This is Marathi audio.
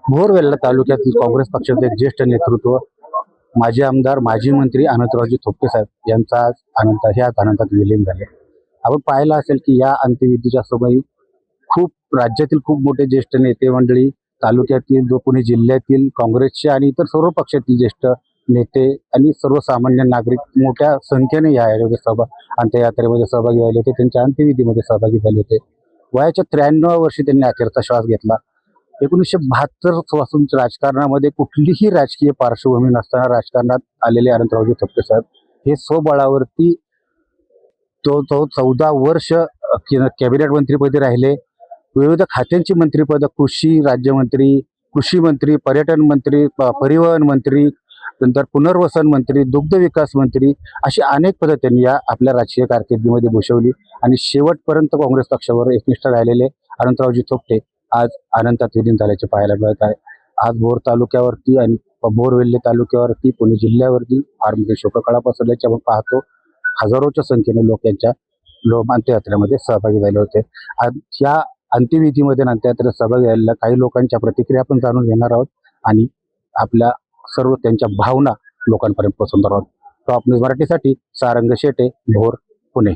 भोरवेल्ला तालुक्यातील काँग्रेस पक्षाचे एक ज्येष्ठ नेतृत्व, माजी आमदार, माजी मंत्री अनंतरावजी थोपटे साहेब यांचा आज अनंतात विलीन झाले. आपण पाहिलं असेल की या अंत्यविधीच्या समयी राज्यातील खूप मोठे ज्येष्ठ नेते मंडळी, तालुक्यातील पुणे जिल्ह्यातील काँग्रेसचे आणि इतर सर्व पक्षातील ज्येष्ठ नेते आणि सर्वसामान्य नागरिक मोठ्या संख्येने या अंत्ययात्रेमध्ये सहभागी झाले होते. त्यांच्या अंत्यविधीमध्ये सहभागी झाले होते. वयाच्या 93व्या वर्षी त्यांनी अखेरचा श्वास घेतला. 1972 पासून राजकारणामध्ये कुठलीही राजकीय पार्श्वभूमी नसताना राजकारणात आलेले अनंतरावजी थोपटे साहेब हे स्वबळावरती तो 14 वर्ष कॅबिनेट मंत्रीपदी राहिले. विविध खात्यांची मंत्रिपद, कृषी राज्यमंत्री, कृषी मंत्री, पर्यटन मंत्री, परिवहन मंत्री, नंतर पुनर्वसन मंत्री, दुग्ध विकास मंत्री अशी अनेक पदं त्यांनी या आपल्या राजकीय कारकिर्दीमध्ये भूषवली आणि शेवटपर्यंत काँग्रेस पक्षावर एकनिष्ठ राहिलेले अनंतरावजी थोपटे आज अनंतात विलीन झाल्याचे पाहायला मिळत आहे. आज भोर तालुक्यावरती आणि भोरवेल्ले तालुक्यावरती, पुणे जिल्ह्यावरती फार मोठी शोककळा पसरल्याचे आपण पाहतो. हजारोच्या संख्येने लोक यांच्या अंत्ययात्रेमध्ये सहभागी झाले होते. आज या अंत्यविधीमध्ये अंत्ययात्रेत सहभागी झालेल्या काही लोकांच्या प्रतिक्रिया आपण जाणून घेणार आहोत आणि आपल्या सर्व त्यांच्या भावना लोकांपर्यंत पोहोचवणार आहोत. टॉप न्यूज मराठीसाठी सारंग शेटे, भोर, पुणे.